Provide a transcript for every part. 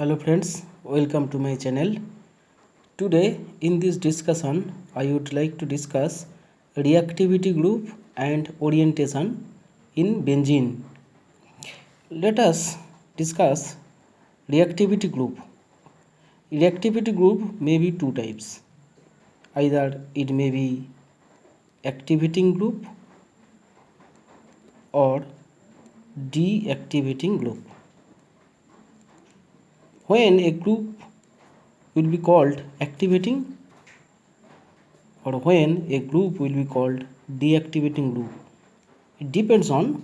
Hello friends, welcome to my channel. Today in this discussion I would like to discuss reactivity group and orientation in benzene. Let us discuss reactivity group. Reactivity group may be two types. Either it may be activating group or deactivating group. When a group will be called activating or when a group will be called deactivating group. It depends on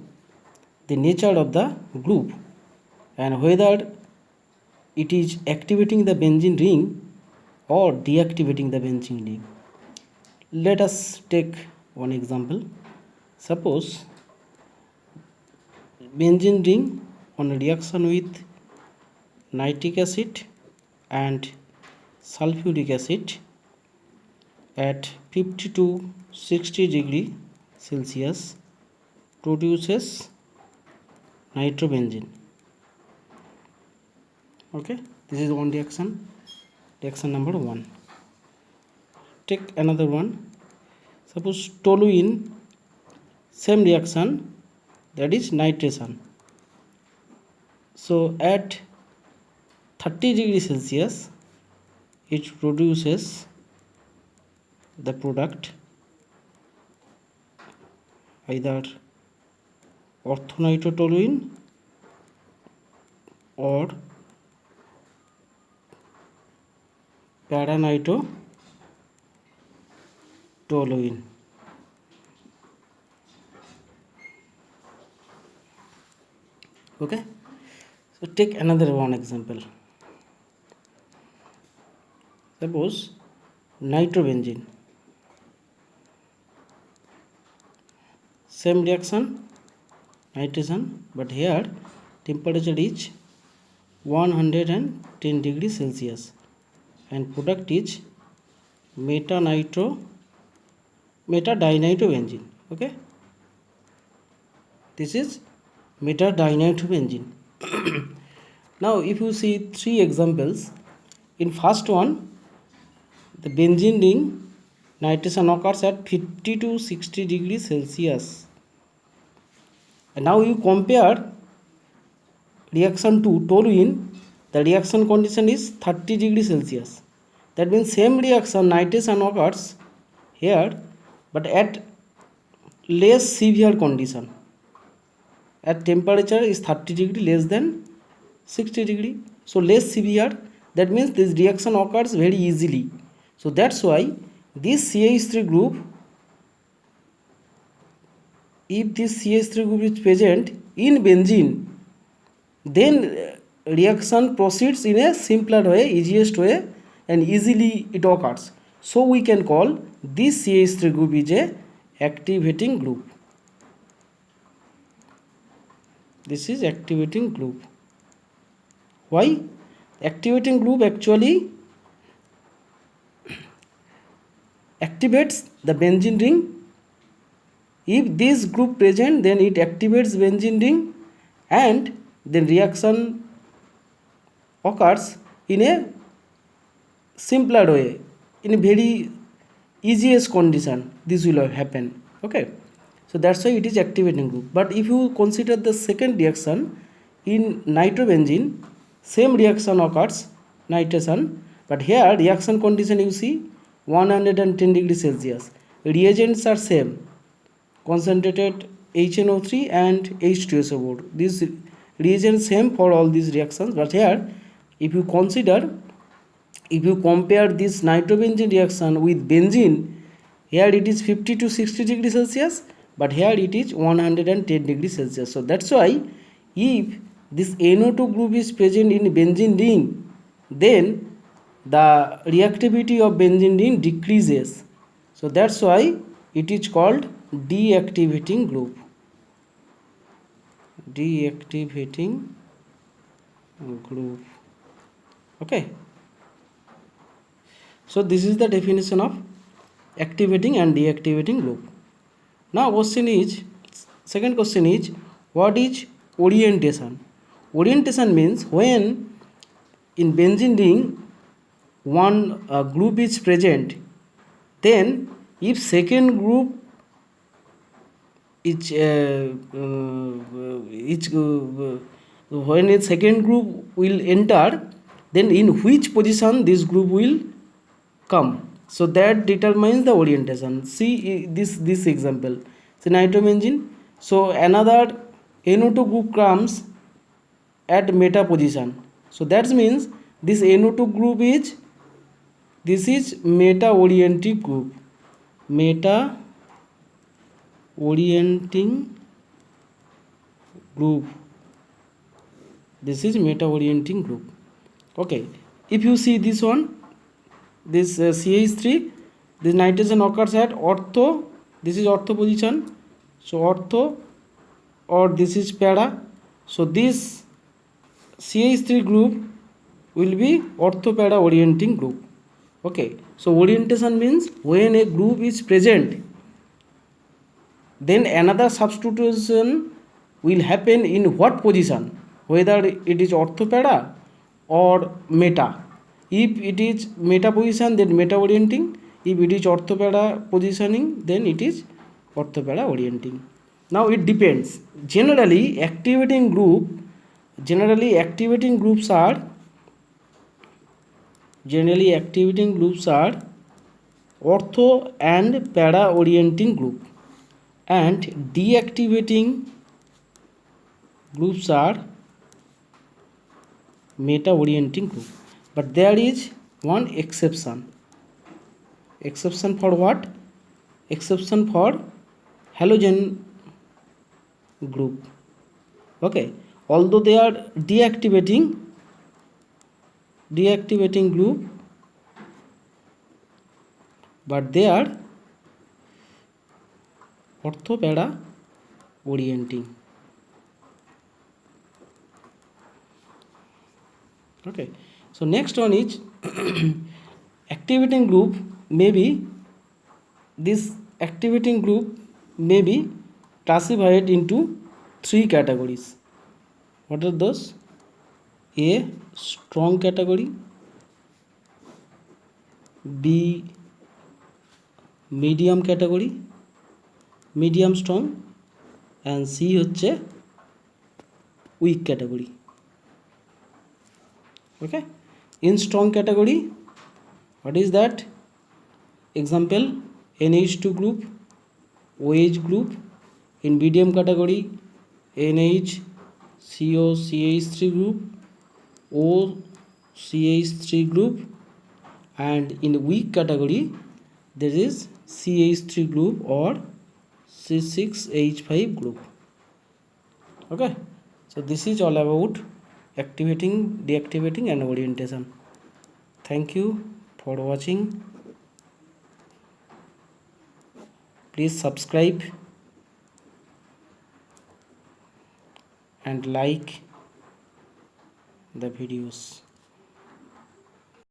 the nature of the group and whether it is activating the benzene ring or deactivating the benzene ring. Let us take one example. Suppose benzene ring on a reaction with nitric acid and sulfuric acid at 50 to 60 degree Celsius produces nitrobenzene. Okay, this is one reaction number 1. Take another one. Suppose toluene, same reaction, that is nitration. So at 30 degree Celsius it produces the product either orthonitrotoluene or paranitrotoluene. Okay, so take another one example. Suppose nitrobenzene, same reaction, nitration, but here temperature is 110 degrees Celsius and product is metadienitrobenzene. Okay, this is metadienitrobenzene. Now if you see three examples, in first one the benzene ring nitration occurs at 50 to 60 degrees Celsius, and now you compare reaction to toluene, the reaction condition is 30 degrees Celsius. That means same reaction nitration occurs here but at less severe condition. At temperature is 30 degree less than 60 degree, so less severe. That means this reaction occurs very easily. So that's why this CH3 group, if this CH3 group is present in benzene, then reaction proceeds in a simpler way, easiest way, and easily it occurs. So we can call this CH3 group is a activating group. This is activating group. Why? Activating group actually activates the benzene ring. If this group present, then it activates benzene ring and then reaction occurs in a simpler way, in a very easiest condition this will happen. Okay, so that's why it is activating group. But if you consider the second reaction in nitrobenzene, same reaction occurs, nitration, but here reaction condition you see 110 degrees Celsius, reagents are same, concentrated HNO3 and H2SO board. These reagents same for all these reactions, but here if you consider, if you compare this nitrobenzene reaction with benzene, here it is 50 to 60 degrees Celsius, but here it is 110 degrees Celsius. So that's why if this NO2 group is present in benzene ring, then the reactivity of benzene ring decreases. So that's why it is called deactivating group. Deactivating group. Okay. So this is the definition of activating and deactivating group. Now second question is, what is orientation? Orientation means when in benzene ring one group is present, then if second group is when a second group will enter, then in which position this group will come, so that determines the orientation. See this example, so nitrobenzene, so another NO2 group comes at meta position, so that means this NO2 group is, this is meta orienting group, meta orienting group, this is meta orienting group. Okay, if you see this one, this CH3, this nitrogen occurs at ortho, this is ortho position, so ortho, or this is para, so this CH3 group will be ortho para orienting group. Okay, so orientation means when a group is present, then another substitution will happen in what position, whether it is ortho para or meta. If it is meta position, then meta orienting. If it is ortho para positioning, then it is ortho para orienting. Now it depends. Generally activating groups are ortho and para orienting group, and deactivating groups are meta orienting group. But there is one exception. Exception for what? Exception for halogen group. Okay, although they are deactivating group, but they are ortho para orienting. Okay, so next one is activating group may be, this activating group may be classified into three categories. What are those? A, strong category, B, medium category, medium strong, and C হচ্ছে weak category. Okay, in strong category, what is that? Example, NH2 group, OH group. In medium category, NH CO CH3 group, O CH3 group, and in weak category there is CH3 group or C6H5 group. Okay, so this is all about activating, deactivating, and orientation. Thank you for watching. Please subscribe and like the videos.